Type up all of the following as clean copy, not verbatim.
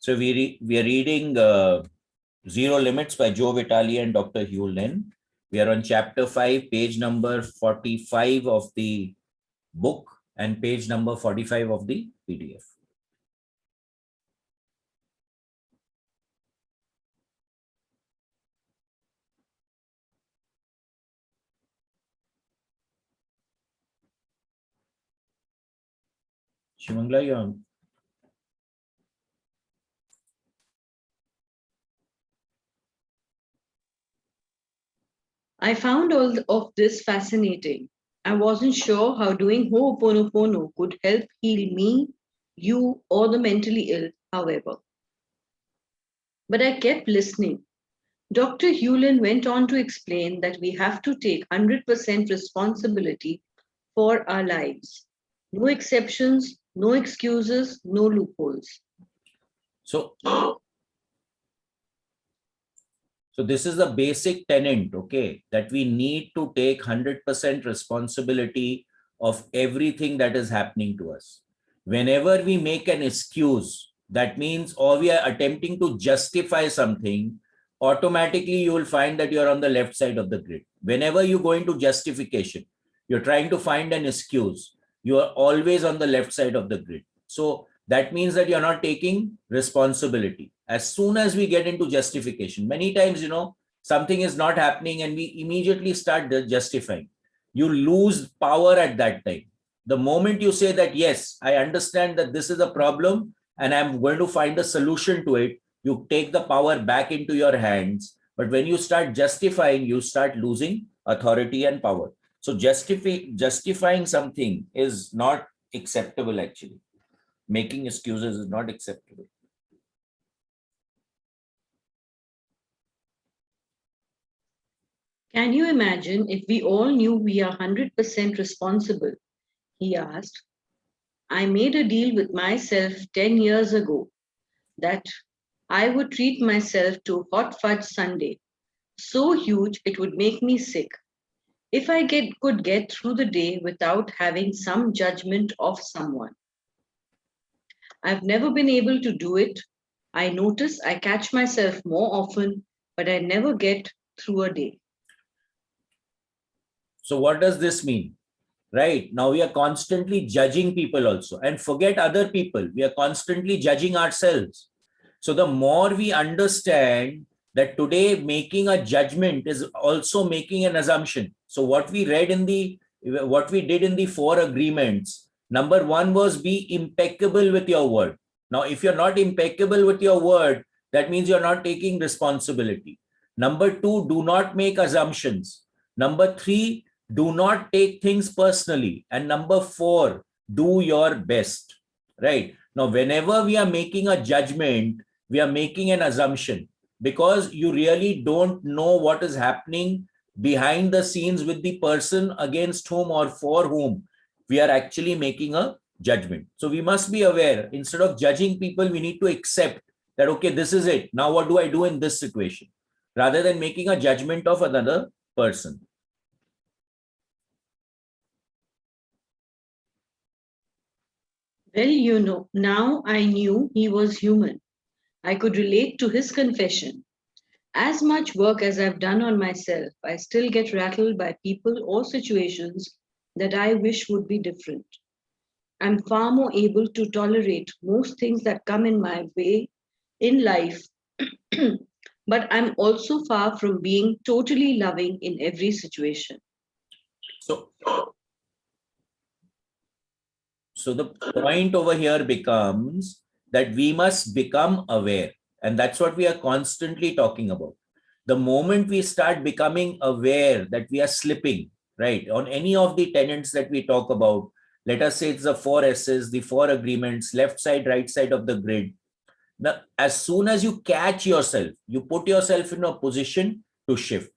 So we are reading Zero Limits by Joe Vitale and Dr. Hugh Lin. We are on chapter 5, page number 45 of the book and page number 45 of the PDF. Shimangla, you're on. I found all of this fascinating. I wasn't sure how doing Ho'oponopono could help heal me, you, or the mentally ill, however. But I kept listening. Dr. Hewlin went on to explain that we have to take 100% responsibility for our lives. No exceptions, no excuses, no loopholes. So this is the basic tenet, okay, that we need to take 100% responsibility of everything that is happening to us. Whenever we make an excuse, that means, or we are attempting to justify something, automatically you will find that you're on the left side of the grid. Whenever you go into justification, you're trying to find an excuse, you are always on the left side of the grid. So that means that you're not taking responsibility. As soon as we get into justification, many times, something is not happening and we immediately start justifying. You lose power at that time. The moment you say that, yes, I understand that this is a problem and I'm going to find a solution to it, you take the power back into your hands. But when you start justifying, you start losing authority and power. So justifying something is not acceptable, actually. Making excuses is not acceptable. Can you imagine if we all knew we are 100% responsible? He asked. I made a deal with myself 10 years ago that I would treat myself to hot fudge sundae, so huge it would make me sick. If I could get through the day without having some judgment of someone. I've never been able to do it. I notice I catch myself more often, but I never get through a day. So what does this mean? Right now we are constantly judging people also, and forget other people. We are constantly judging ourselves. So the more we understand that today making a judgment is also making an assumption. So what we did in the 4 agreements, number 1 was be impeccable with your word. Now, if you're not impeccable with your word, that means you're not taking responsibility. Number 2, do not make assumptions. Number 3, do not take things personally. And number 4, do your best. Right? Now, whenever we are making a judgment, we are making an assumption because you really don't know what is happening behind the scenes with the person against whom or for whom we are actually making a judgment. So we must be aware, instead of judging people, we need to accept that, okay, this is it. Now, what do I do in this situation? Rather than making a judgment of another person. Well, now I knew he was human. I could relate to his confession. As much work as I've done on myself, I still get rattled by people or situations that I wish would be different. I'm far more able to tolerate most things that come in my way in life, but I'm also far from being totally loving in every situation. So the point over here becomes that we must become aware. And that's what we are constantly talking about. The moment we start becoming aware that we are slipping, right, on any of the tenets that we talk about, let us say it's the 4 S's, the 4 agreements, left side, right side of the grid. Now, as soon as you catch yourself, you put yourself in a position to shift.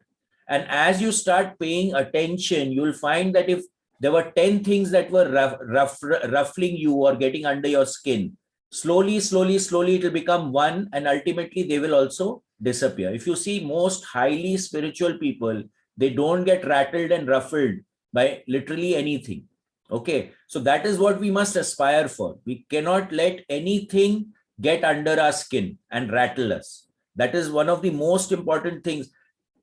And as you start paying attention, you'll find that if there were 10 things that were ruffling you or getting under your skin, slowly, it will become 1, and ultimately they will also disappear. If you see most highly spiritual people, they don't get rattled and ruffled by literally anything. Okay, so that is what we must aspire for. We cannot let anything get under our skin and rattle us. That is one of the most important things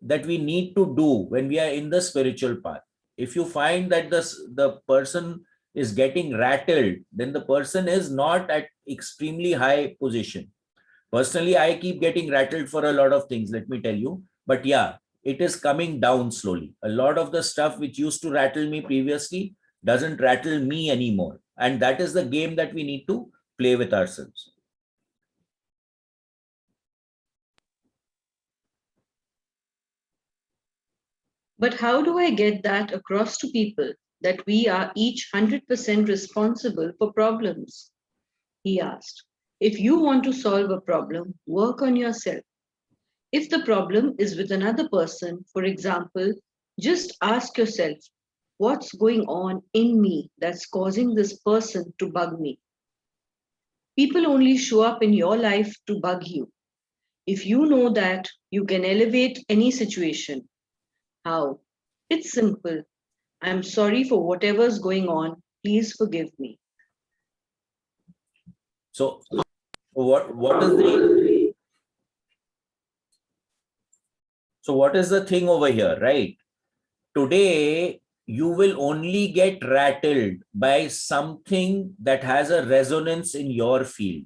that we need to do when we are in the spiritual path. If you find that the person is getting rattled, then the person is not at extremely high position. Personally, I keep getting rattled for a lot of things, let me tell you. But yeah, it is coming down slowly. A lot of the stuff which used to rattle me previously doesn't rattle me anymore. And that is the game that we need to play with ourselves. But how do I get that across to people that we are each 100% responsible for problems? He asked. If you want to solve a problem, work on yourself. If the problem is with another person, for example, just ask yourself, what's going on in me that's causing this person to bug me? People only show up in your life to bug you. If you know that, you can elevate any situation. How? It's simple. I'm sorry for whatever's going on. Please forgive me. So what is the what is the thing over here, right? Today, you will only get rattled by something that has a resonance in your field.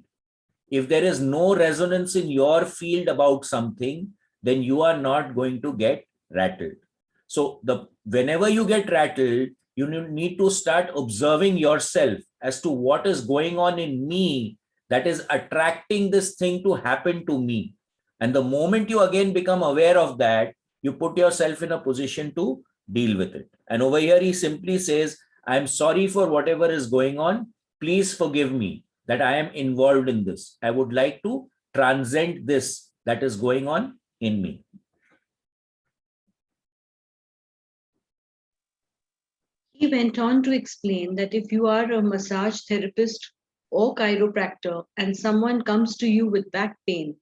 If there is no resonance in your field about something, then you are not going to get rattled. So whenever you get rattled, you need to start observing yourself as to what is going on in me that is attracting this thing to happen to me. And the moment you again become aware of that, you put yourself in a position to deal with it. And over here, he simply says, I'm sorry for whatever is going on. Please forgive me that I am involved in this. I would like to transcend this that is going on in me. He went on to explain that if you are a massage therapist or chiropractor and someone comes to you with back pain,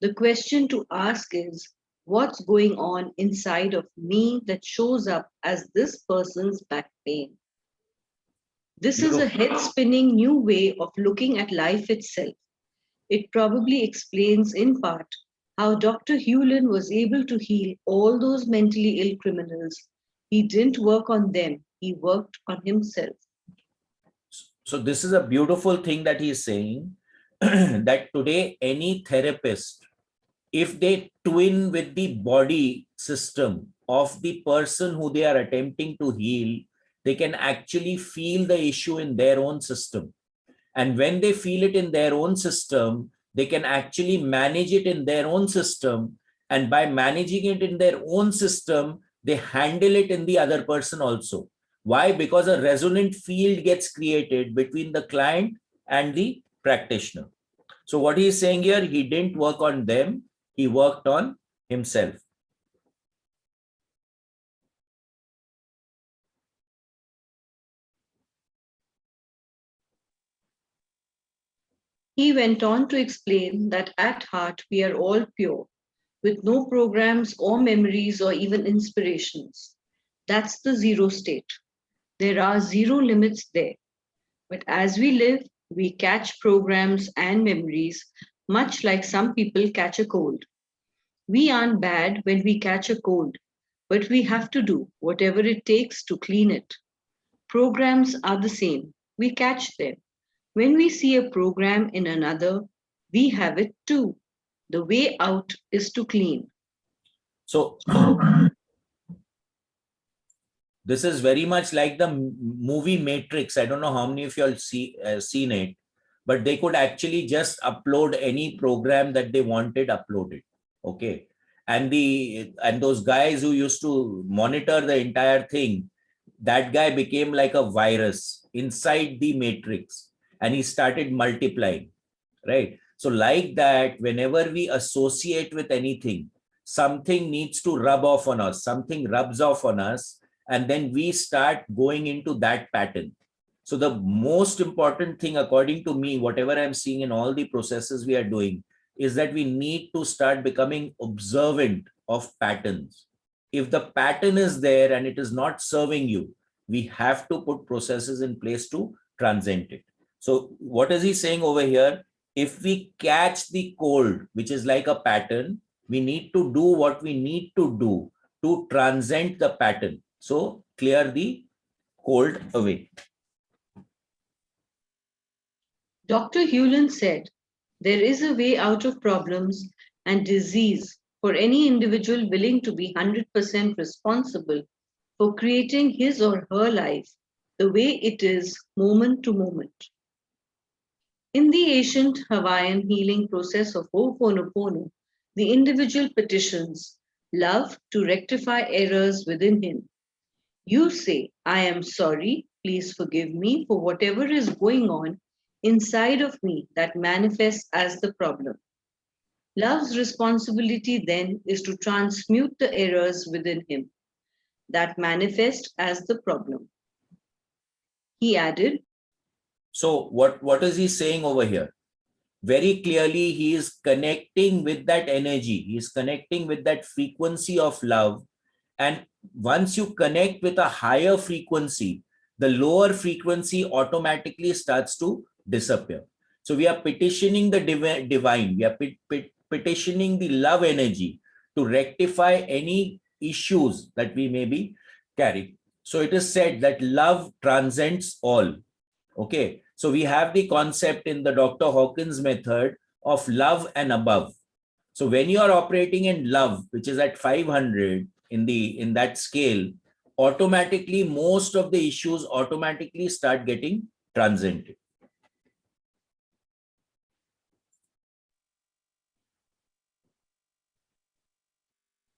the question to ask is, what's going on inside of me that shows up as this person's back pain? This is a head spinning new way of looking at life itself. It probably explains in part how Dr. Hewlin was able to heal all those mentally ill criminals. He didn't work on them, he worked on himself. So this is a beautiful thing that he's saying, that today any therapist, if they twin with the body system of the person who they are attempting to heal, they can actually feel the issue in their own system. And when they feel it in their own system, they can actually manage it in their own system. And by managing it in their own system, they handle it in the other person also. Why? Because a resonant field gets created between the client and the practitioner. So what he is saying here, he didn't work on them, he worked on himself. He went on to explain that at heart we are all pure, with no programs or memories or even inspirations. That's the zero state. There are zero limits there. But as we live, we catch programs and memories, much like some people catch a cold. We aren't bad when we catch a cold, but we have to do whatever it takes to clean it. Programs are the same. We catch them. When we see a program in another, we have it too. The way out is to clean. So this is very much like the movie Matrix. I don't know how many of you all seen it, but they could actually just upload any program that they wanted uploaded. Okay. And those guys who used to monitor the entire thing, that guy became like a virus inside the matrix and he started multiplying, right? So like that, whenever we associate with anything, something needs to rub off on us, something rubs off on us, and then we start going into that pattern. So the most important thing, according to me, whatever I'm seeing in all the processes we are doing, is that we need to start becoming observant of patterns. If the pattern is there and it is not serving you, we have to put processes in place to transcend it. So what is he saying over here? if we catch the cold, which is like a pattern, we need to do what we need to do to transcend the pattern. So clear the cold away. Dr. Hewlin said, there is a way out of problems and disease for any individual willing to be 100% responsible for creating his or her life the way it is moment to moment. In the ancient Hawaiian healing process of Ho'oponopono, the individual petitions love to rectify errors within him. You say, I am sorry, please forgive me for whatever is going on inside of me that manifests as the problem. Love's responsibility then is to transmute the errors within him that manifest as the problem. He added, So what is he saying over here? Very clearly, he is connecting with that energy. He is connecting with that frequency of love. And once you connect with a higher frequency, the lower frequency automatically starts to disappear. So we are petitioning the divine. We are petitioning the love energy to rectify any issues that we may be carrying. So it is said that love transcends all. Okay, so we have the concept in the Dr. Hawkins method of love and above. So when you are operating in love, which is at 500 in that scale, automatically most of the issues automatically start getting transcended.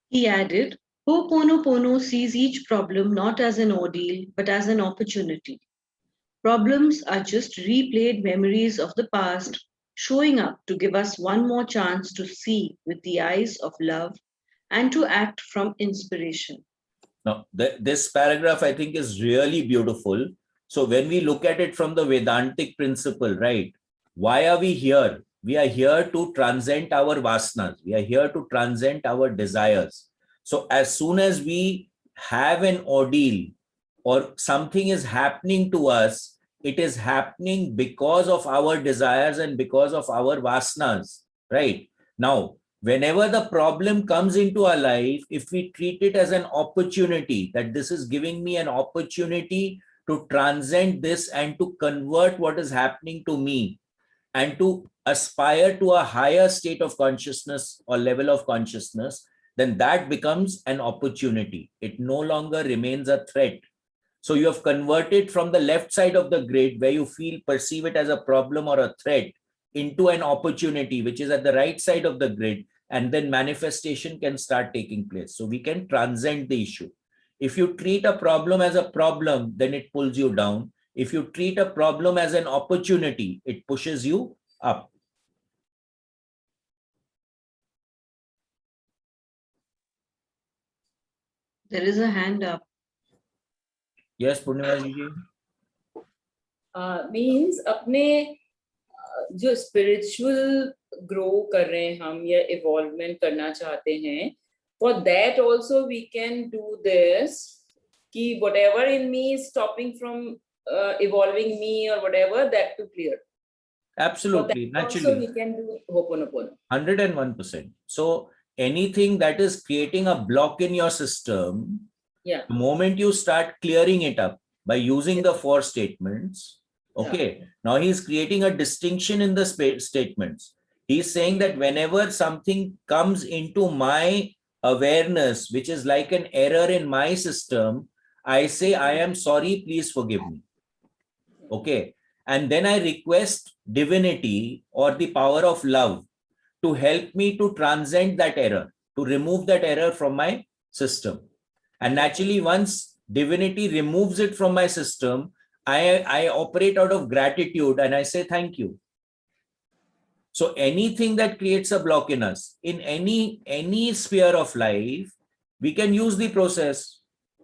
He added, Ho'oponopono sees each problem not as an ordeal, but as an opportunity. Problems are just replayed memories of the past, showing up to give us one more chance to see with the eyes of love and to act from inspiration. Now, this paragraph, I think, is really beautiful. So when we look at it from the Vedantic principle, right? Why are we here? We are here to transcend our vasanas. We are here to transcend our desires. So as soon as we have an ordeal or something is happening to us, it is happening because of our desires and because of our vasanas, right? Now, whenever the problem comes into our life, if we treat it as an opportunity, that this is giving me an opportunity to transcend this and to convert what is happening to me and to aspire to a higher state of consciousness or level of consciousness, then that becomes an opportunity. It no longer remains a threat. So you have converted from the left side of the grid where you perceive it as a problem or a threat into an opportunity, which is at the right side of the grid, and then manifestation can start taking place. So we can transcend the issue. If you treat a problem as a problem, then it pulls you down. If you treat a problem as an opportunity, it pushes you up. There is a hand up. Yes, Purnima ji. Means अपने जो spiritual grow कर रहे हैं हम या evolvement करना चाहते हैं, for that also we can do this कि whatever in me is stopping from evolving me or whatever, that to clear. Absolutely, naturally. Also we can do Ho'oponopono. 101%. So anything that is creating a block in your system, yeah, the moment you start clearing it up by using the 4 statements, okay, yeah. Now he's creating a distinction in the statements. He's saying that whenever something comes into my awareness, which is like an error in my system, I say, I am sorry, please forgive me. Okay. And then I request divinity or the power of love to help me to transcend that error, to remove that error from my system. And naturally, once divinity removes it from my system, I operate out of gratitude and I say thank you. So anything that creates a block in us, in any sphere of life, we can use the process.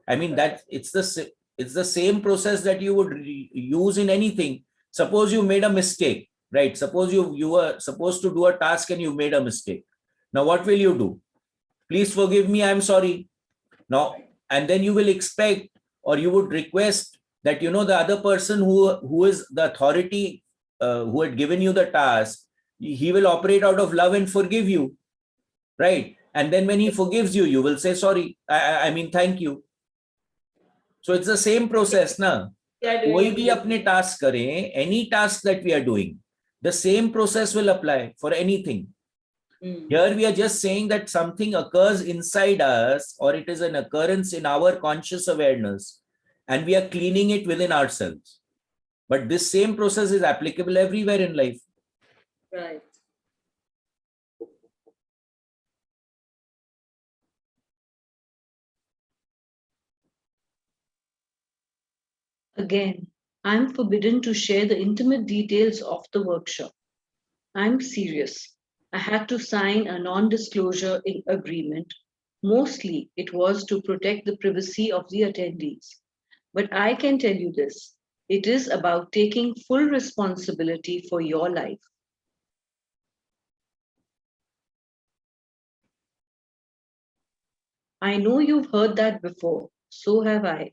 I mean, that it's the same process that you would use in anything. Suppose you made a mistake, right? Suppose you were supposed to do a task and you made a mistake. Now, what will you do? Please forgive me, I'm sorry. Now, and then you will expect or you would request that, the other person who is the authority who had given you the task, He will operate out of love and forgive you, right? And then when he forgives you, you will say sorry. I mean, thank you. So it's the same process, na? We are कोई doing भी it. अपने task करें, any task that we are doing, the same process will apply for anything. Here we are just saying that something occurs inside us, or it is an occurrence in our conscious awareness, and we are cleaning it within ourselves. But this same process is applicable everywhere in life. Right. Again, I'm forbidden to share the intimate details of the workshop. I'm serious. I had to sign a non-disclosure agreement. Mostly, it was to protect the privacy of the attendees. But I can tell you this, it is about taking full responsibility for your life. I know you've heard that before, so have I,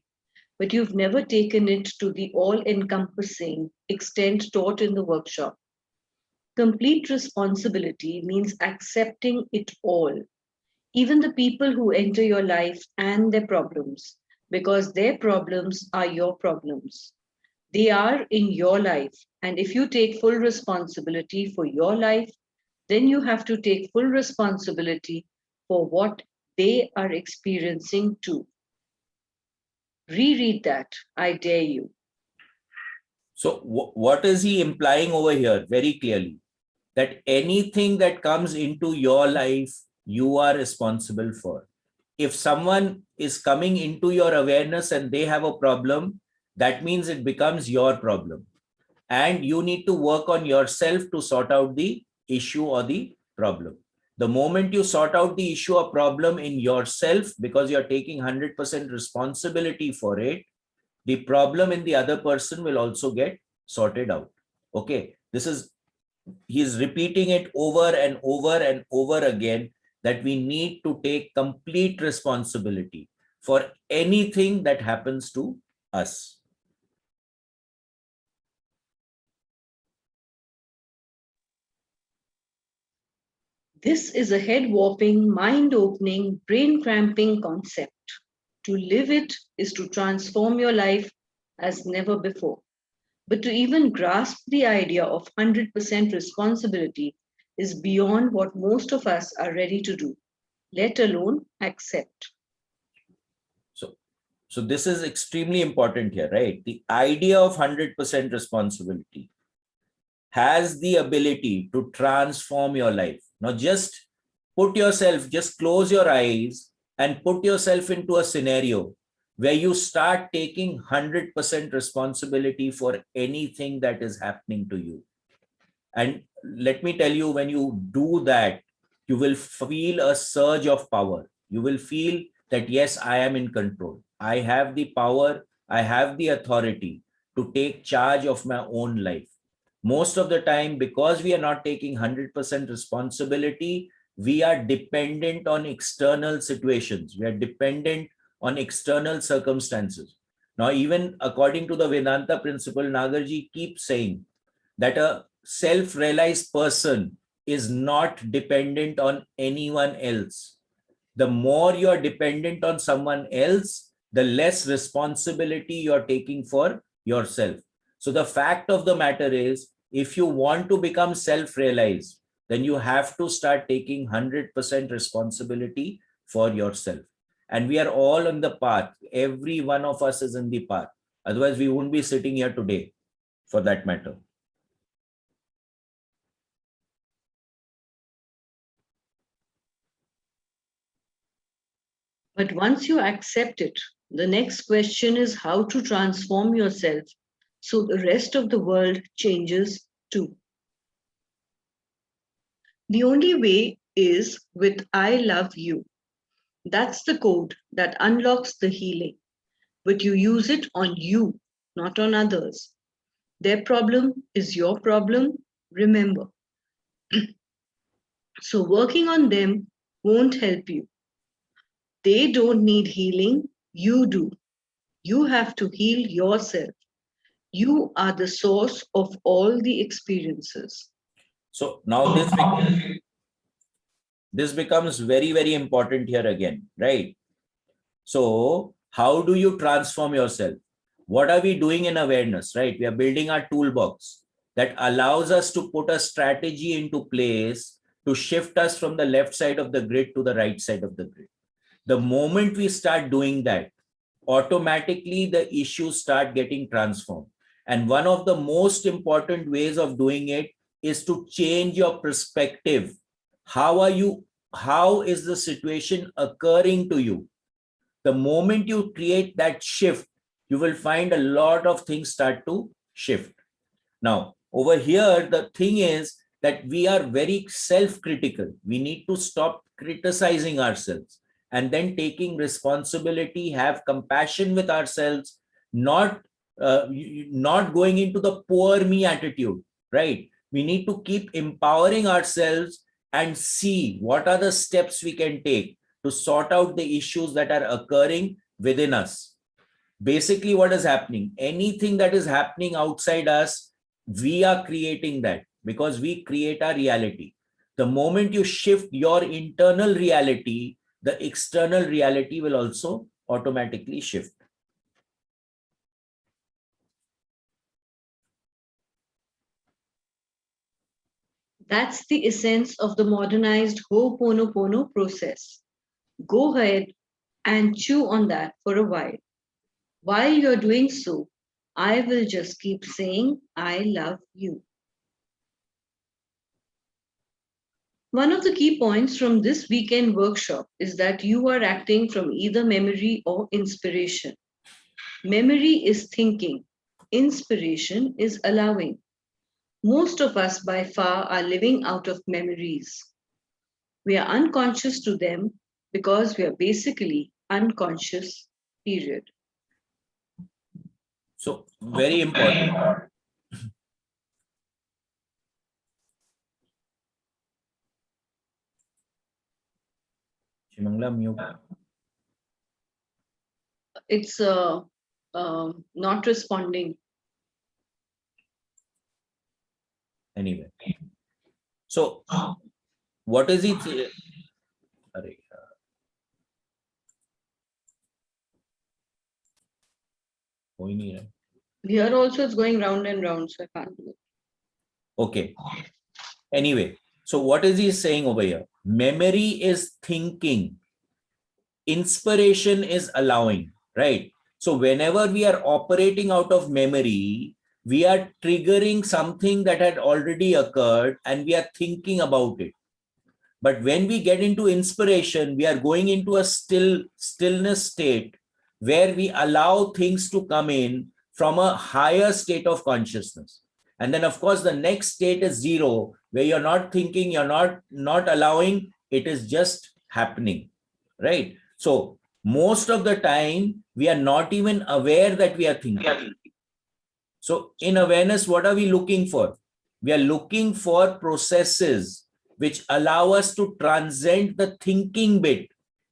but you've never taken it to the all-encompassing extent taught in the workshop. Complete responsibility means accepting it all, even the people who enter your life and their problems, because their problems are your problems. They are in your life, and if you take full responsibility for your life, then you have to take full responsibility for what they are experiencing too. Reread that, I dare you. So what is he implying over here very clearly? That anything that comes into your life, you are responsible for. If someone is coming into your awareness and they have a problem, that means it becomes your problem. And you need to work on yourself to sort out the issue or the problem. The moment you sort out the issue or problem in yourself, because you're taking 100% responsibility for it, the problem in the other person will also get sorted out. Okay, he's repeating it over and over and over again, that we need to take complete responsibility for anything that happens to us. This is a head warping, mind opening, brain cramping concept. To live it is to transform your life as never before. But to even grasp the idea of 100% responsibility is beyond what most of us are ready to do, let alone accept. So this is extremely important here, right? The idea of 100% responsibility has the ability to transform your life. Now just close your eyes and put yourself into a scenario where you start taking 100% responsibility for anything that is happening to you. And let me tell you, when you do that, you will feel a surge of power. You will feel that, yes, I am in control. I have the power, I have the authority to take charge of my own life. Most of the time, because we are not taking 100% responsibility, we are dependent on external situations. We are dependent on external circumstances. Now, even according to the Vedanta principle, Nagarji keeps saying that a self-realized person is not dependent on anyone else. The more you're dependent on someone else, the less responsibility you're taking for yourself. So the fact of the matter is, if you want to become self-realized, then you have to start taking 100% responsibility for yourself. And we are all on the path. Every one of us is in the path. Otherwise, we wouldn't be sitting here today, for that matter. But once you accept it, the next question is how to transform yourself so the rest of the world changes too. The only way is with I love you. That's the code that unlocks the healing. But you use it on you, not on others. Their problem is your problem, remember. So working on them won't help you. They don't need healing, you do. You have to heal yourself. You are the source of all the experiences. So now this becomes very, very important here again, right? So how do you transform yourself? What are we doing in awareness, right? We are building our toolbox that allows us to put a strategy into place to shift us from the left side of the grid to the right side of the grid. The moment we start doing that, automatically the issues start getting transformed. And one of the most important ways of doing it is to change your perspective. How is the situation occurring to you? The moment you create that shift, you will find a lot of things start to shift. Now, over here, the thing is that we are very self-critical. We need to stop criticizing ourselves and then taking responsibility, have compassion with ourselves, not going into the poor me attitude, right? We need to keep empowering ourselves and see what are the steps we can take to sort out the issues that are occurring within us. Basically, what is happening? Anything that is happening outside us, we are creating that because we create our reality. The moment you shift your internal reality, the external reality will also automatically shift. That's the essence of the modernized Ho'oponopono process. Go ahead and chew on that for a while. While you're doing so, I will just keep saying, I love you. One of the key points from this weekend workshop is that you are acting from either memory or inspiration. Memory is thinking, inspiration is allowing. Most of us by far are living out of memories. We are unconscious to them because we are basically unconscious, period. So, very important. Shimangla, mute. It's not responding. Anyway. So, what is it? Here also it's going round and round, so I can't do it. Okay. Anyway, so what is he saying over here? Memory is thinking. Inspiration is allowing, right? So whenever we are operating out of memory, we are triggering something that had already occurred and we are thinking about it. But when we get into inspiration, we are going into a stillness state where we allow things to come in from a higher state of consciousness. And then, of course, the next state is zero, where you're not thinking, you're not allowing, it is just happening, right? So most of the time, we are not even aware that we are thinking. So in awareness, what are we looking for? We are looking for processes which allow us to transcend the thinking bit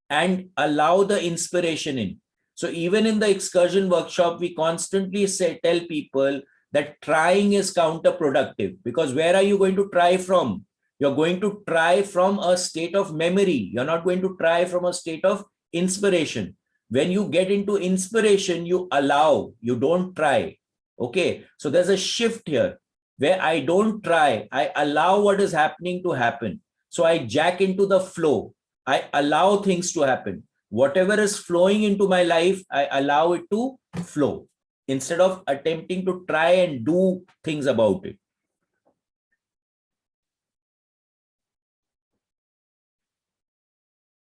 and allow the inspiration in. So even in the excursion workshop, we constantly tell people that trying is counterproductive, because where are you going to try from? You're going to try from a state of memory. You're not going to try from a state of inspiration. When you get into inspiration, you allow, you don't try. Okay, so there's a shift here where I don't try, I allow what is happening to happen. So I jack into the flow. I allow things to happen. Whatever is flowing into my life, I allow it to flow instead of attempting to try and do things about it.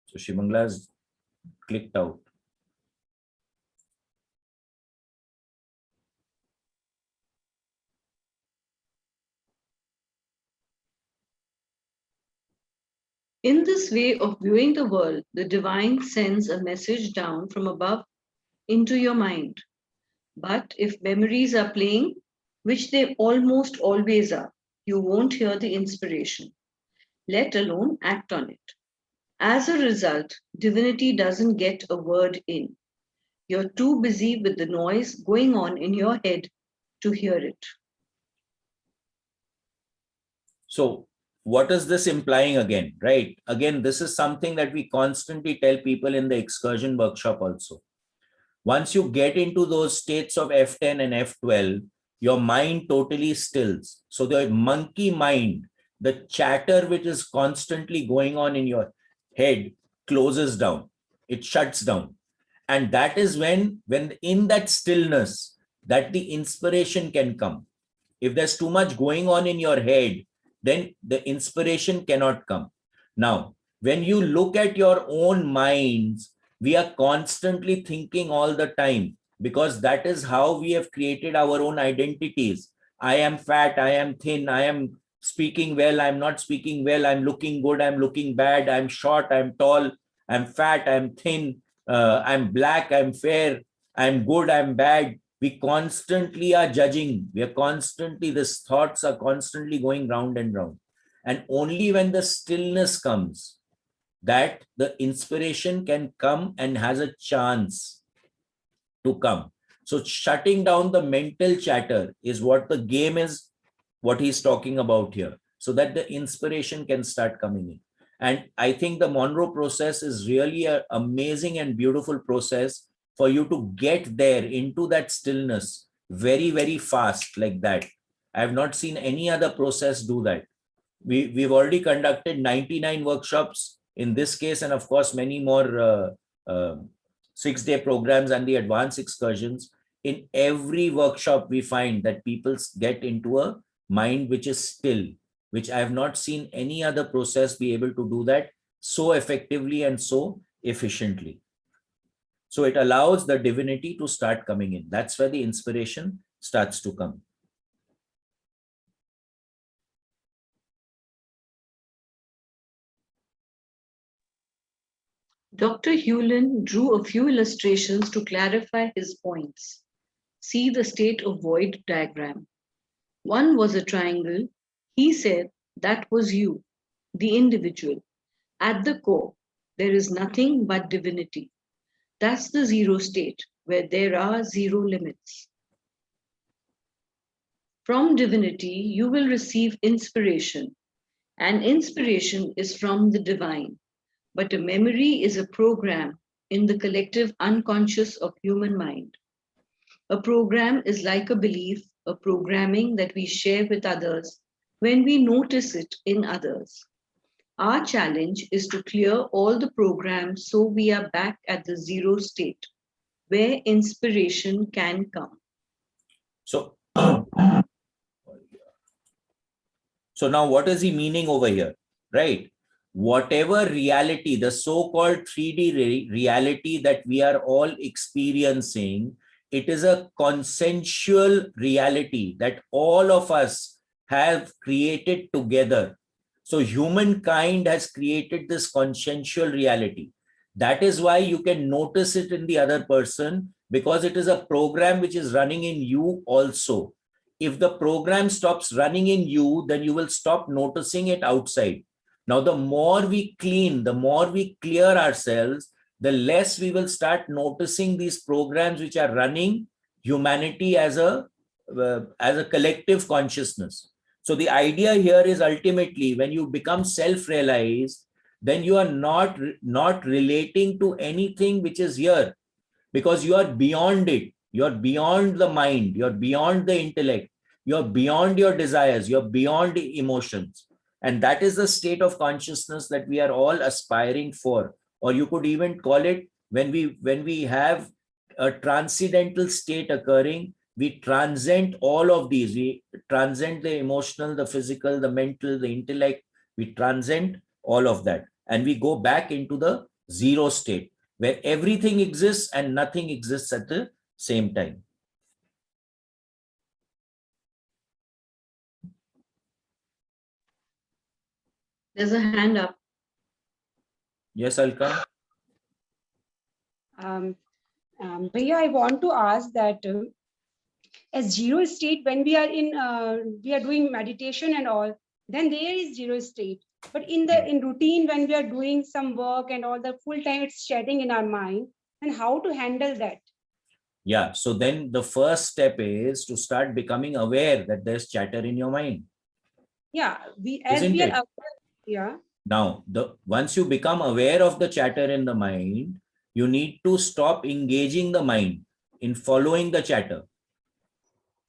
So Shimangla has clicked out. In this way of viewing the world, the divine sends a message down from above into your mind. But if memories are playing, which they almost always are, you won't hear the inspiration, let alone act on it. As a result, divinity doesn't get a word in. You're too busy with the noise going on in your head to hear it. So what is this implying again, right? Again, this is something that we constantly tell people in the excursion workshop also. Once you get into those states of F10 and F12, your mind totally stills. So the monkey mind, the chatter which is constantly going on in your head closes down. It shuts down. And that is when in that stillness, that the inspiration can come. If there's too much going on in your head, then the inspiration cannot come. Now, when you look at your own minds, we are constantly thinking all the time, because that is how we have created our own identities. I am fat, I am thin, I am speaking well, I'm not speaking well, I'm looking good, I'm looking bad, I'm short, I'm tall, I'm fat, I'm thin, I'm black, I'm fair, I'm good, I'm bad. We constantly are judging. We are constantly, these thoughts are constantly going round and round. And only when the stillness comes, that the inspiration can come and has a chance to come. So shutting down the mental chatter is what the game is, what he's talking about here, so that the inspiration can start coming in. And I think the Monroe process is really an amazing and beautiful process for you to get there into that stillness very, very fast like that. I have not seen any other process do that. We've already conducted 99 workshops in this case, and of course, many more 6-day programs and the advanced excursions. In every workshop, we find that people get into a mind which is still, which I have not seen any other process be able to do that so effectively and so efficiently. So it allows the divinity to start coming in. That's where the inspiration starts to come. Dr. Hewlin drew a few illustrations to clarify his points. See the state of void diagram. One was a triangle. He said that was you, the individual. At the core, there is nothing but divinity. That's the zero state, where there are zero limits. From divinity, you will receive inspiration, and inspiration is from the divine. But a memory is a program in the collective unconscious of human mind. A program is like a belief, a programming that we share with others when we notice it in others. Our challenge is to clear all the programs so we are back at the zero state where inspiration can come. So, so now what is he meaning over here, right? Whatever reality, the so-called 3D reality that we are all experiencing, it is a consensual reality that all of us have created together. So humankind has created this consensual reality. That is why you can notice it in the other person, because it is a program which is running in you also. If the program stops running in you, then you will stop noticing it outside. Now, the more we clean, the more we clear ourselves, the less we will start noticing these programs which are running humanity as a collective consciousness. So the idea here is ultimately when you become self-realized, then you are not relating to anything which is here, because you are beyond it. You're beyond the mind, you're beyond the intellect, you're beyond your desires, you're beyond emotions. And that is the state of consciousness that we are all aspiring for. Or you could even call it, when we have a transcendental state occurring, we transcend all of these. We transcend the emotional, the physical, the mental, the intellect. We transcend all of that. And we go back into the zero state, where everything exists and nothing exists at the same time. There's a hand up. Yes, Alka? Bhaiya, I want to ask that as zero state, when we are in, we are doing meditation and all, then there is zero state. But in routine, when we are doing some work and all, the full time it's chatting in our mind, and how to handle that? Yeah, so then the first step is to start becoming aware that there's chatter in your mind. Yeah, as Isn't we are it? aware, yeah. Now, once you become aware of the chatter in the mind, you need to stop engaging the mind in following the chatter.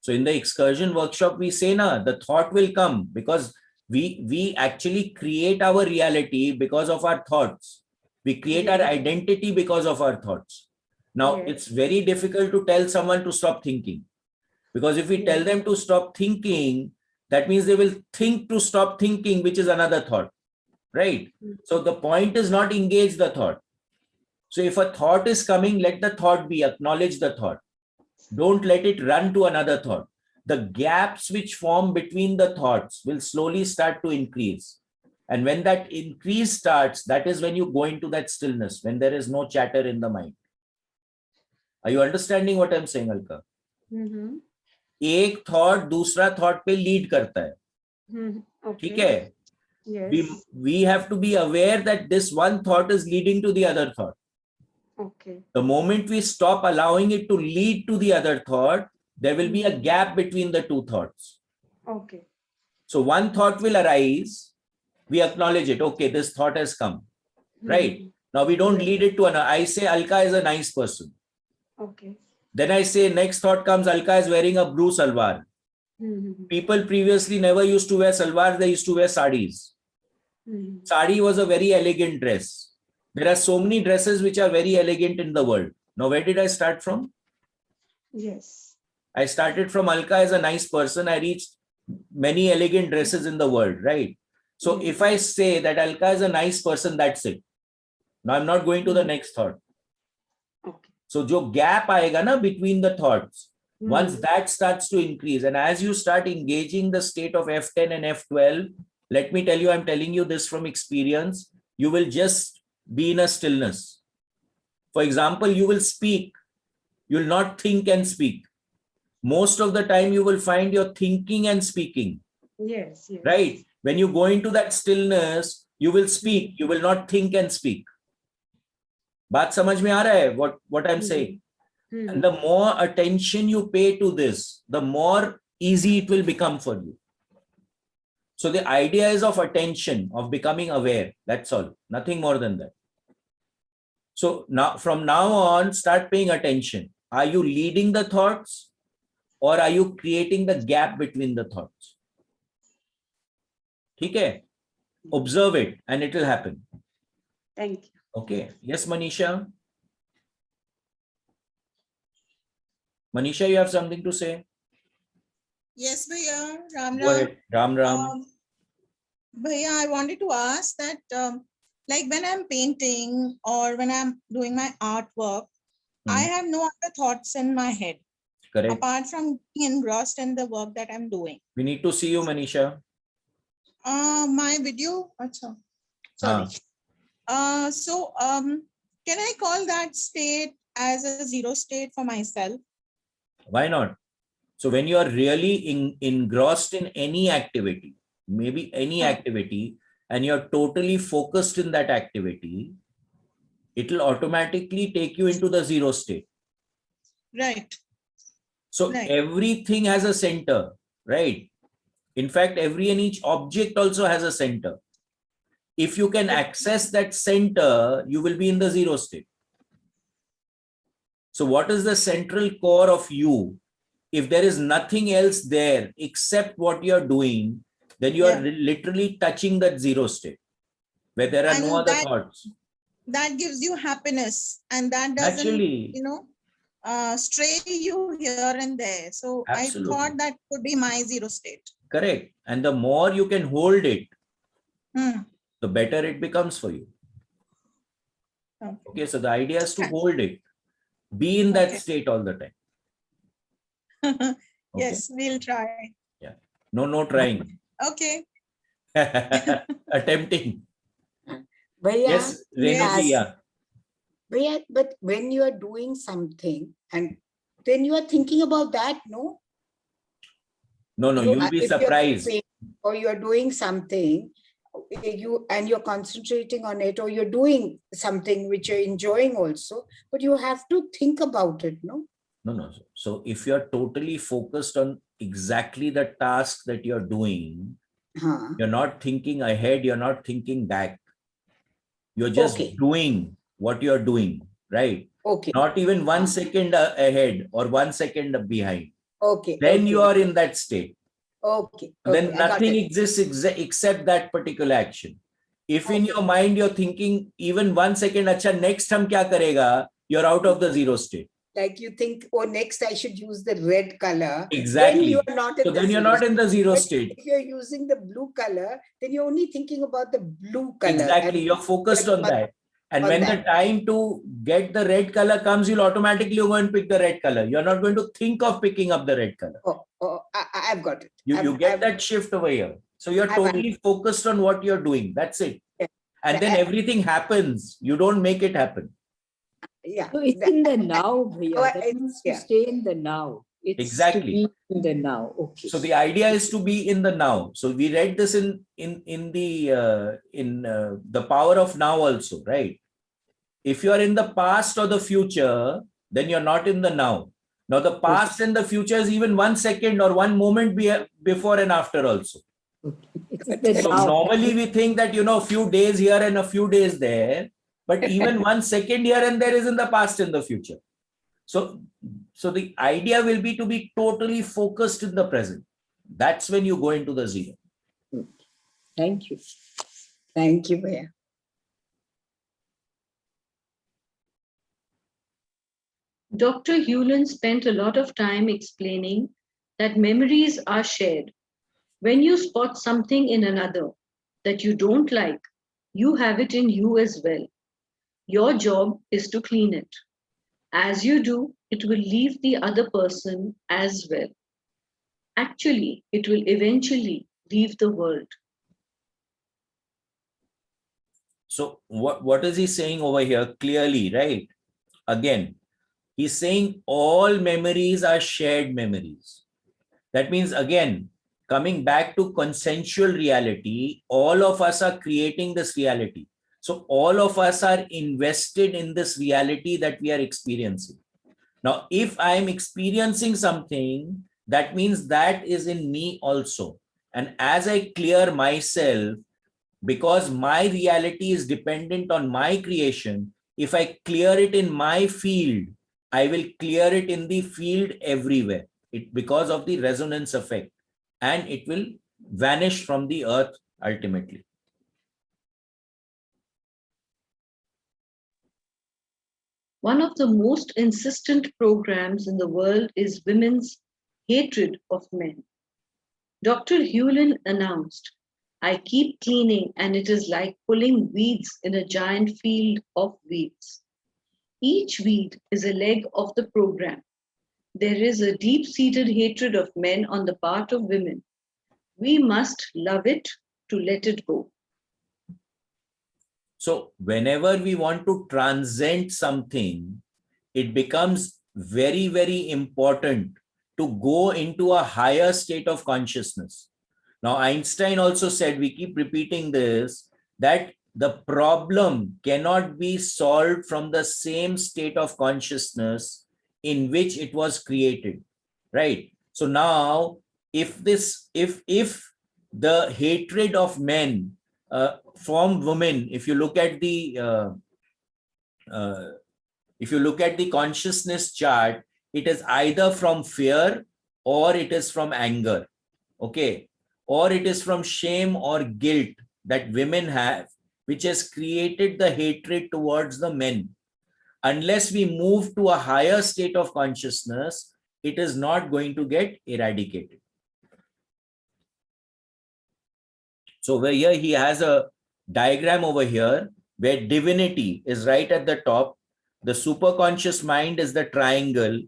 So in the excursion workshop, we say, na, the thought will come because we actually create our reality because of our thoughts. We create our Yes. identity because of our thoughts. Now, Yes. it's very difficult to tell someone to stop thinking, because if we tell Yes. them to stop thinking, that means they will think to stop thinking, which is another thought, right? So the point is not engage the thought. So if a thought is coming, let the thought be, acknowledge the thought. Don't let it run to another thought. The gaps which form between the thoughts will slowly start to increase. And when that increase starts, that is when you go into that stillness, when there is no chatter in the mind. Are you understanding what I'm saying, Alka? Mm-hmm. एक thought दूसरा thought पे lead करता है, Mm-hmm. ठीक Okay. है? Yes. We have to be aware that this one thought is leading to the other thought. Okay. The moment we stop allowing it to lead to the other thought, there will be a gap between the two thoughts. Okay. So one thought will arise, we acknowledge it. Okay, this thought has come, right? Now we don't Yes. lead it to another. I say Alka is a nice person. Okay. Then I say next thought comes, Alka is wearing a blue salwar. Mm-hmm. People previously never used to wear salwar, they used to wear saris. Mm-hmm. Sari was a very elegant dress. There are so many dresses which are very elegant in the world. Now, where did I start from? Yes. I started from Alka as a nice person. I reached many elegant dresses in the world, right? So Yes. if I say that Alka is a nice person, that's it. Now I'm not going to the next thought. Okay. So jo gap aayega na between the thoughts, once that starts to increase, and as you start engaging the state of F10 and F12, let me tell you, I'm telling you this from experience, you will just be in a stillness. For example, you will speak, you will not think and speak. Most of the time, you will find you're thinking and speaking, Yes. Yes. right? When you go into that stillness, you will speak, you will not think and speak. बात समझ में आ रहा है what I'm saying? And the more attention you pay to this, the more easy it will become for you. So the idea is of attention, of becoming aware. That's all. Nothing more than that. So now, from now on, start paying attention. Are you leading the thoughts, or are you creating the gap between the thoughts? Okay? Observe it and it will happen. Thank you. Okay. Yes, Manisha? Manisha, you have something to say? Yes, Bhaiya. Ram Go Ram. ahead. Ram Ram. Bhaiya, I wanted to ask that, like when I'm painting or when I'm doing my artwork, I have no other thoughts in my head Correct. apart from being engrossed in the work that I'm doing. We need to see you, Manisha. My video. Achha. Sorry. Can I call that state as a zero state for myself? Why not? So when you are really engrossed in any activity, maybe any activity, and you're totally focused in that activity, it will automatically take you into the zero state. Right. So Right. everything has a center, right? In fact, every and each object also has a center. If you can access that center, you will be in the zero state. So what is the central core of you? If there is nothing else there except what you're doing, then you are literally touching that zero state where there are no And other thoughts. that gives you happiness, and that doesn't, Actually, stray you here and there. So Absolutely. I thought that could be my zero state. correct. And the more you can hold it, Hmm. the better it becomes for you. Okay, so the idea is to hold it. Be in that Okay. state all the time. Okay? Yes, we'll try. No trying. Okay. Attempting. Bhaiya, Yes, Renuji, yeah. Bhaiya, but when you are doing something and then you are thinking about that, no? No, you'll be If you're surprised. painting or you're doing something, you're concentrating on it, or you're doing something which you're enjoying also, but you have to think about it, no? No. So if you're totally focused on exactly the task that you're doing, Huh. You're not thinking ahead. You're not thinking back. You're just Okay. doing what you're doing, right? Okay. Not even 1 Ah. second ahead or 1 second behind. Okay. Then okay, you are in that state. Okay. Then Okay. I got nothing it. exists except that particular action. If in Okay. your mind you're thinking even 1 second, acha, next hum kya karega, you're out of the zero state. Like you think, oh, next I should use the red color. Then Exactly. you are not in So the then you're zero not in the zero But state. if you're using the blue color, then you're only thinking about the blue color. Exactly. And You're focused on that. And on when the that. time to get the red color comes, you'll automatically go and pick the red color. You're not going to think of picking up the red color. I've got it. You get that shift over here. So you're I've totally focused on what you're doing. That's it. Yeah. And then I- everything happens. You don't make it happen. Yeah. So it's in the now, Bhaiya. Oh, That it's- means to yeah. stay in the now. It's Exactly. to be in the now. Okay. So the idea is to be in the now. So we read this in the power of now also, right? If you are in the past or the future, then you're not in the now. Now the past and the future is even 1 second or 1 moment before and after also. Okay. It's the So now. normally we think that, a few days here and a few days there, but even 1 second here and there is in the past and the future. So the idea will be to be totally focused in the present. That's when you go into the zero. Thank you. Thank you, Bhaiya. Dr. Hewlin spent a lot of time explaining that memories are shared. When you spot something in another that you don't like, you have it in you as well. Your job is to clean it. As you do, it will leave the other person as well. Actually, it will eventually leave the world. So what is he saying over here? Clearly, right? Again, he's saying all memories are shared memories. That means, again, coming back to consensual reality, all of us are creating this reality. So all of us are invested in this reality that we are experiencing. Now, if I am experiencing something, that means that is in me also. And as I clear myself, because my reality is dependent on my creation, if I clear it in my field, I will clear it in the field everywhere. Because of the resonance effect, and it will vanish from the earth ultimately. One of the most insistent programs in the world is women's hatred of men. Dr. Hewlin announced, I keep cleaning and it is like pulling weeds in a giant field of weeds. Each weed is a leg of the program. There is a deep-seated hatred of men on the part of women. We must love it to let it go. So whenever we want to transcend something, it becomes very, very important to go into a higher state of consciousness. Now, Einstein also said, we keep repeating this, that the problem cannot be solved from the same state of consciousness in which it was created, right? So now, if the hatred of men from women, if you look at the consciousness chart, it is either from fear or it is from anger, okay, or it is from shame or guilt that women have, which has created the hatred towards the men. Unless we move to a higher state of consciousness, it is not going to get eradicated. So over here, he has a diagram over here where divinity is right at the top. The superconscious mind is the triangle.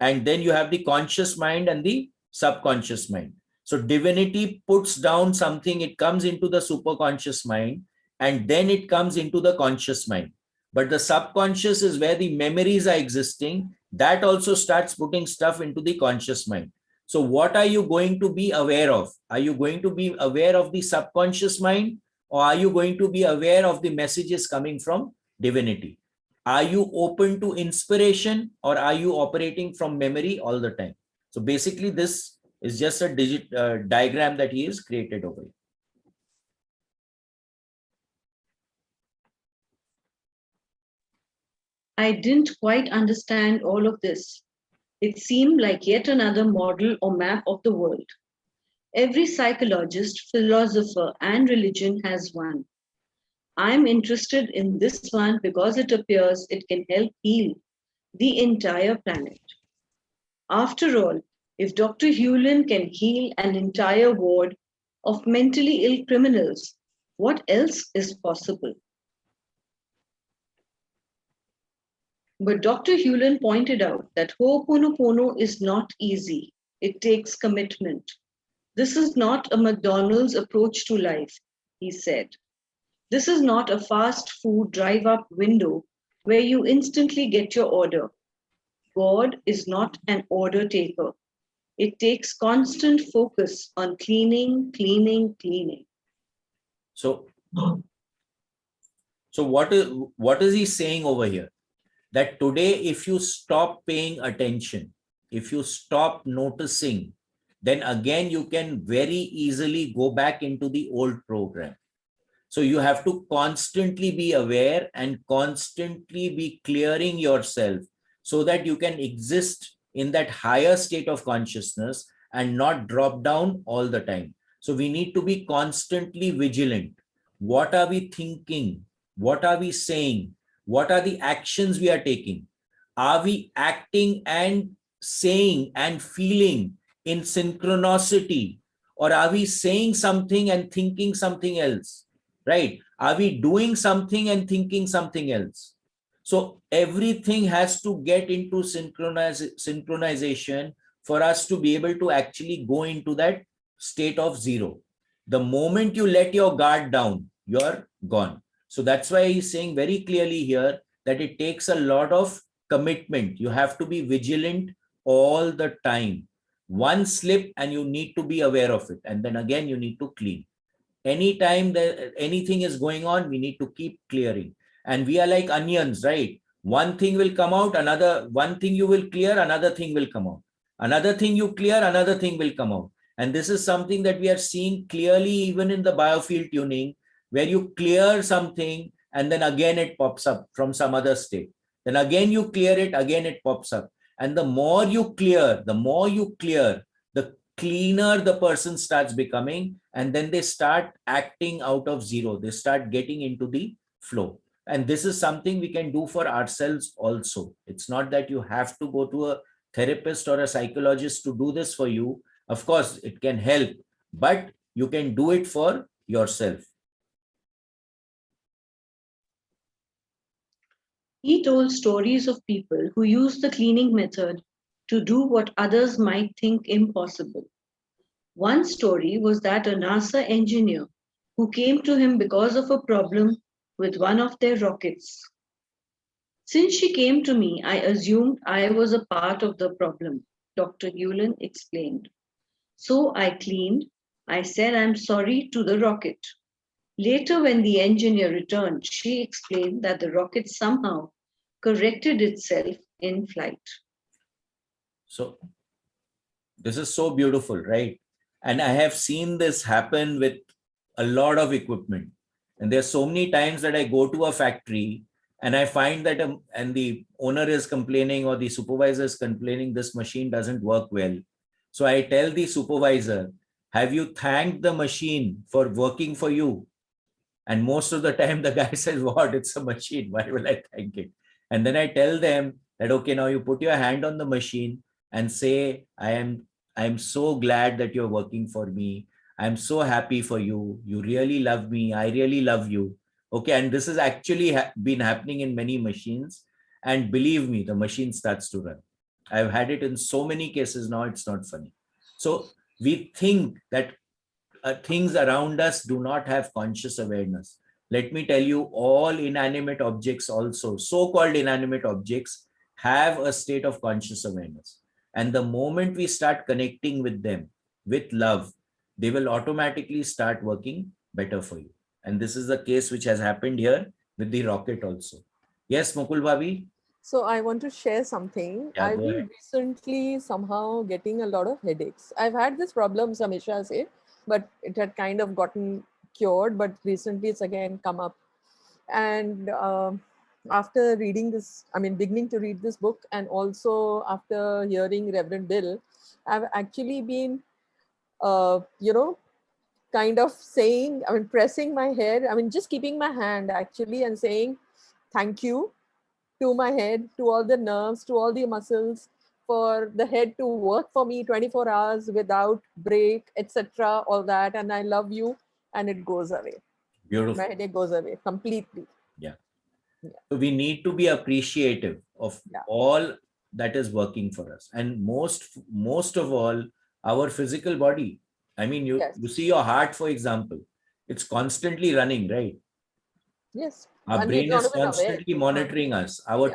And then you have the conscious mind and the subconscious mind. So divinity puts down something, it comes into the superconscious mind, and then it comes into the conscious mind. But the subconscious is where the memories are existing. That also starts putting stuff into the conscious mind. So what are you going to be aware of? Are you going to be aware of the subconscious mind, or are you going to be aware of the messages coming from divinity? Are you open to inspiration, or are you operating from memory all the time? So basically this It's just a diagram that he has created over here. I didn't quite understand all of this. It seemed like yet another model or map of the world. Every psychologist, philosopher, and religion has one. I'm interested in this one because it appears it can help heal the entire planet. After all, if Dr. Hewlin can heal an entire ward of mentally ill criminals, what else is possible? But Dr. Hewlin pointed out that Ho'oponopono is not easy. It takes commitment. This is not a McDonald's approach to life, he said. This is not a fast food drive-up window where you instantly get your order. God is not an order taker. It takes constant focus on cleaning, cleaning, cleaning. So what is he saying over here? That today, if you stop paying attention, if you stop noticing, then again you can very easily go back into the old program. So you have to constantly be aware and constantly be clearing yourself so that you can exist in that higher state of consciousness and not drop down all the time. So we need to be constantly vigilant. What are we thinking? What are we saying? What are the actions we are taking? Are we acting and saying and feeling in synchronicity? Or are we saying something and thinking something else? Right? Are we doing something and thinking something else? So everything has to get into synchronization for us to be able to actually go into that state of zero. The moment you let your guard down, you're gone. So that's why he's saying very clearly here that it takes a lot of commitment. You have to be vigilant all the time. One slip and you need to be aware of it. And then again, you need to clean. Anytime that anything is going on, we need to keep clearing. And we are like onions, right? One thing will come out, one thing you will clear, another thing will come out. Another thing you clear, another thing will come out. And this is something that we are seeing clearly even in the biofield tuning, where you clear something and then again it pops up from some other state. Then again you clear it, again it pops up. And the more you clear, the cleaner the person starts becoming, and then they start acting out of zero. They start getting into the flow. And this is something we can do for ourselves also. It's not that you have to go to a therapist or a psychologist to do this for you. Of course, it can help, but you can do it for yourself. He told stories of people who used the cleaning method to do what others might think impossible. One story was that a NASA engineer who came to him because of a problem with one of their rockets. Since she came to me, I assumed I was a part of the problem, Dr. Hewlin explained. So I cleaned. I said I'm sorry to the rocket. Later, when the engineer returned, she explained that the rocket somehow corrected itself in flight. So this is so beautiful, right? And I have seen this happen with a lot of equipment. And there's so many times that I go to a factory and I find that and the owner is complaining or the supervisor is complaining this machine doesn't work well. So I tell the supervisor, have you thanked the machine for working for you? And most of the time the guy says, what? It's a machine. Why will I thank it? And then I tell them that, okay, now you put your hand on the machine and say, I am so glad that you're working for me. I'm so happy for you. You really love me. I really love you. Okay. And this has actually been happening in many machines. And believe me, the machine starts to run. I've had it in so many cases now, it's not funny. So we think that things around us do not have conscious awareness. Let me tell you, all inanimate objects also, so-called inanimate objects, have a state of conscious awareness. And the moment we start connecting with them with love, they will automatically start working better for you. And this is the case which has happened here with the rocket also. Yes, Mukul Bhabi? So I want to share something. Yeah, I've go been ahead. recently somehow getting a lot of headaches. I've had this problem, Samisha said, but it had kind of gotten cured. But recently it's again come up. And after reading this, I mean, beginning to read this book, and also after hearing Reverend Bill, I've actually been, kind of saying, I mean, pressing my head, I mean, just keeping my hand actually and saying thank you to my head, to all the nerves, to all the muscles, for the head to work for me 24 hours without break, etc. All that. And I love you. And it goes away. Beautiful. My headache goes away completely. So we need to be appreciative of Yeah. all that is working for us, and most of all, our physical body. I mean, you Yes. you see your heart, for example, it's constantly running, right? Yes. Our And we're brain not is even aware. constantly monitoring us. Our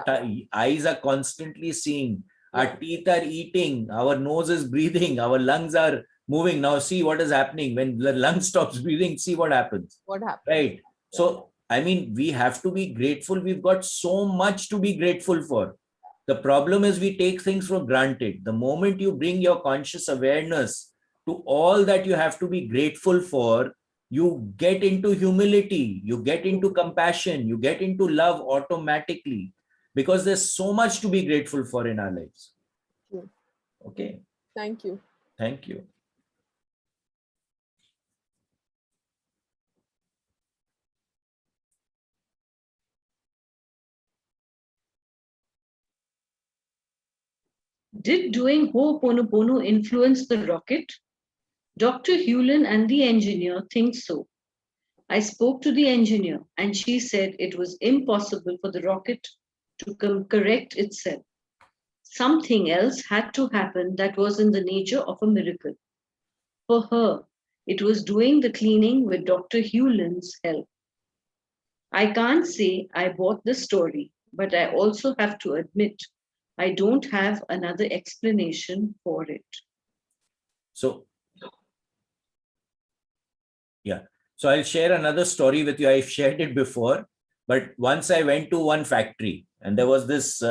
eyes are constantly seeing. Our Yeah. teeth are eating. Our nose is breathing. Our lungs are moving. Now see what is happening when the lung stops breathing. See what happens. What happens? Right. So, I mean, we have to be grateful. We've got so much to be grateful for. The problem is we take things for granted. The moment you bring your conscious awareness to all that you have to be grateful for, you get into humility, you get into compassion, you get into love automatically, because there's so much to be grateful for in our lives. True. Okay. Thank you. Thank you. Did doing Ho'oponopono influence the rocket? Dr. Hewlin and the engineer think so. I spoke to the engineer and she said it was impossible for the rocket to correct itself. Something else had to happen that was in the nature of a miracle. For her, it was doing the cleaning with Dr. Hewlin's help. I can't say I bought the story, but I also have to admit I don't have another explanation for it. So, yeah. So I'll share another story with you. I've shared it before, but once I went to one factory and there was this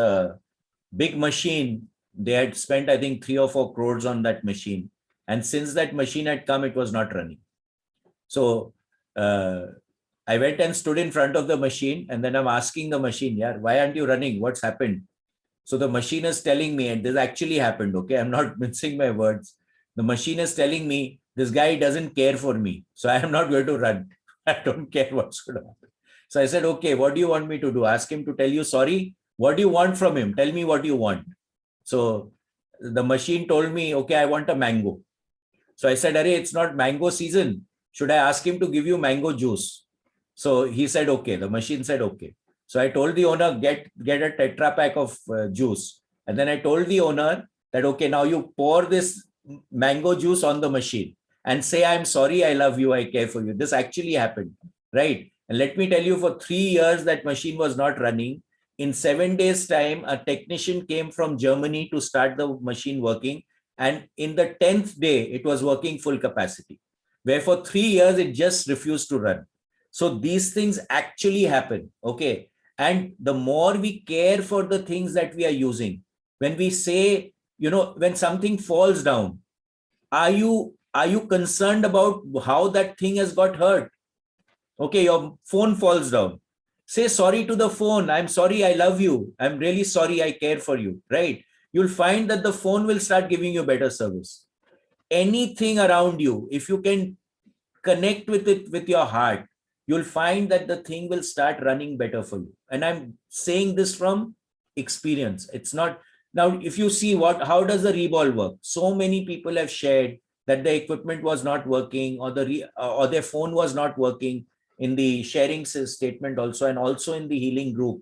big machine. They had spent, I think, 3 or 4 crores on that machine. And since that machine had come, it was not running. So I went and stood in front of the machine, and then I'm asking the machine, yeah, why aren't you running? What's happened? So the machine is telling me, and this actually happened, okay? I'm not mincing my words. The machine is telling me, this guy doesn't care for me, so I am not going to run. I don't care what's going to happen. So I said, okay, what do you want me to do? Ask him to tell you sorry? What do you want from him? Tell me what you want. So the machine told me, okay, I want a mango. So I said, Arey, it's not mango season. Should I ask him to give you mango juice? So he said, okay. The machine said, okay. So I told the owner, get a Tetra pack of juice. And then I told the owner that, okay, now you pour this mango juice on the machine and say, I'm sorry, I love you, I care for you. This actually happened, right? And let me tell you, for 3 years, that machine was not running. In 7 days' time, a technician came from Germany to start the machine working. And in the 10th day, it was working full capacity. Where for 3 years, it just refused to run. So these things actually happen, okay? And the more we care for the things that we are using, when we say, when something falls down, are you concerned about how that thing has got hurt? Okay, your phone falls down. Say sorry to the phone. I'm sorry, I love you. I'm really sorry, I care for you, right? You'll find that the phone will start giving you better service. Anything around you, if you can connect with it with your heart, you'll find that the thing will start running better for you. And I'm saying this from experience. It's not, now if you see how does the Rebol work? So many people have shared that the equipment was not working, or their phone was not working, in the sharing statement also, and also in the healing group.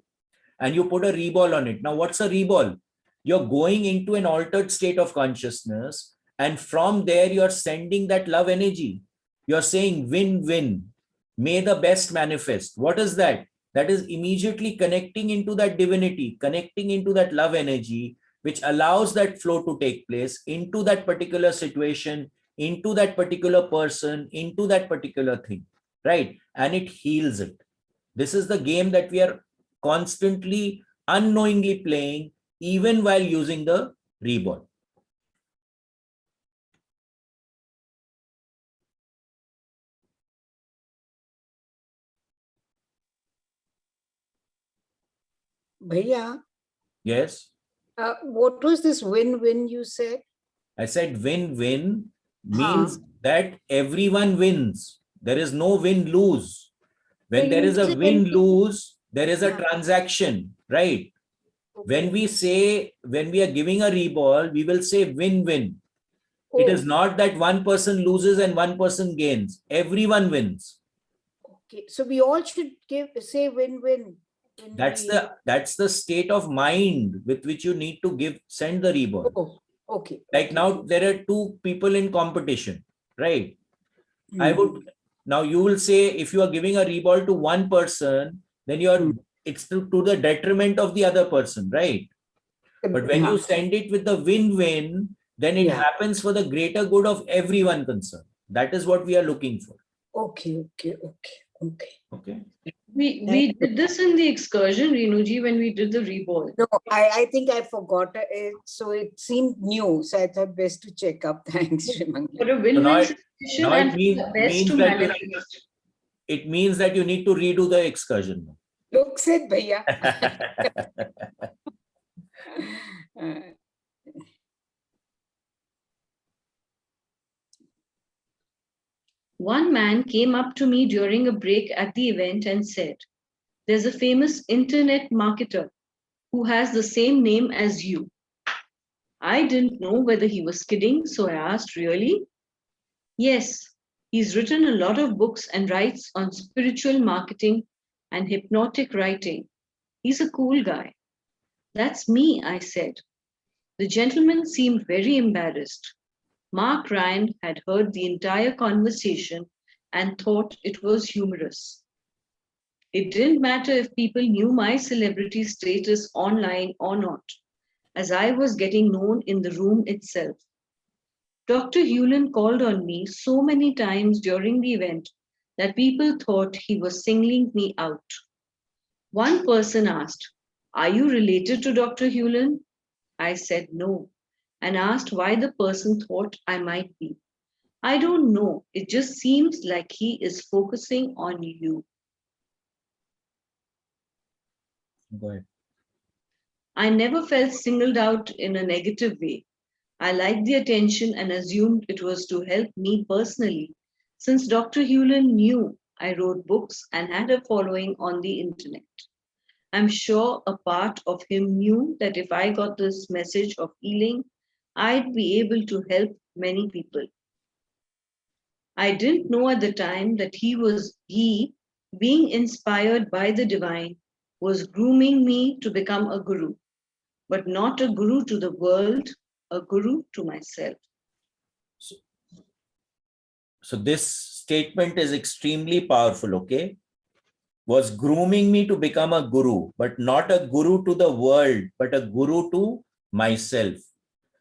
And you put a Rebol on it. Now what's a Rebol? You're going into an altered state of consciousness, and from there you're sending that love energy. You're saying win-win. May the best manifest. What is that? That is immediately connecting into that divinity, connecting into that love energy, which allows that flow to take place into that particular situation, into that particular person, into that particular thing, right? And it heals it. This is the game that we are constantly unknowingly playing, even while using the reball. Bhaiya, Yes, what was this win-win you said? I said win-win Huh. means that everyone wins. There is no win-lose. When there is a win-lose, there is a Yeah. transaction, right? When Okay. when we are giving a reball, we will say win-win. It is Oh, not that one person loses and one person gains. Everyone wins. okay. So we all should say win-win. when That's we- the state of mind with which you need to send the reball. Oh, okay. Like okay. now there are two people in competition, right? I Hmm. would now you will say if you are giving a reball to one person, then you are Hmm. it's to the detriment of the other person, right? But when you Yeah. send it with the win-win, then it Yeah. happens for the greater good of everyone concerned. That is what we are looking for. Okay. Okay. Okay. We did this in the excursion, Renuji, when we did the reball. No, I think I forgot it. So it seemed new. So I thought best to check up. Thanks, Shrimangi. For a So win-win now situation now and it for means, the best means to that manifest. it means that you need to redo the excursion. Look, said Bhaiya. Uh, One man came up to me during a break at the event and said, "There's a famous internet marketer who has the same name as you." I didn't know whether he was kidding, so I asked, "Really?" "Yes, he's written a lot of books and writes on spiritual marketing and hypnotic writing. He's a cool guy." "That's me," I said. The gentleman seemed very embarrassed. Mark Ryan had heard the entire conversation and thought it was humorous. It didn't matter if people knew my celebrity status online or not, as I was getting known in the room itself. Dr. Hewlin called on me so many times during the event that people thought he was singling me out. One person asked, "Are you related to Dr. Hewlin?" I said no, and asked why the person thought I might be. "I don't know, it just seems like he is focusing on you." Go ahead. I never felt singled out in a negative way. I liked the attention and assumed it was to help me personally, since Dr. Hewlin knew I wrote books and had a following on the internet. I'm sure a part of him knew that if I got this message of healing, I'd be able to help many people. I didn't know at the time that he, being inspired by the divine, was grooming me to become a guru, but not a guru to the world, a guru to myself. So this statement is extremely powerful, okay? Was grooming me to become a guru, but not a guru to the world, but a guru to myself.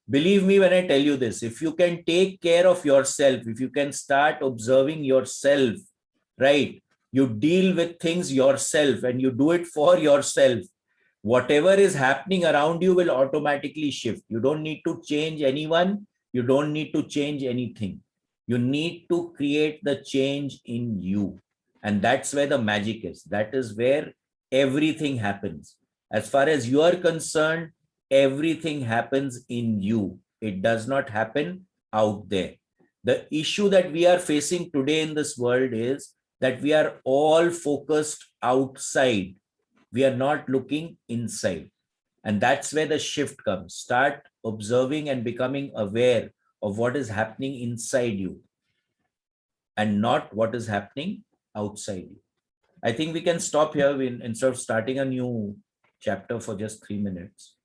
Believe me when I tell you this, if you can take care of yourself, if you can start observing yourself, right? You deal with things yourself and you do it for yourself. Whatever is happening around you will automatically shift. You don't need to change anyone. You don't need to change anything. You need to create the change in you. And that's where the magic is. That is where everything happens. As far as you are concerned, everything happens in you. It does not happen out there. The issue that we are facing today in this world is that we are all focused outside. We are not looking inside. And that's where the shift comes. Start observing and becoming aware of what is happening inside you and not what is happening outside you. I think we can stop here instead of starting a new chapter for just 3 minutes.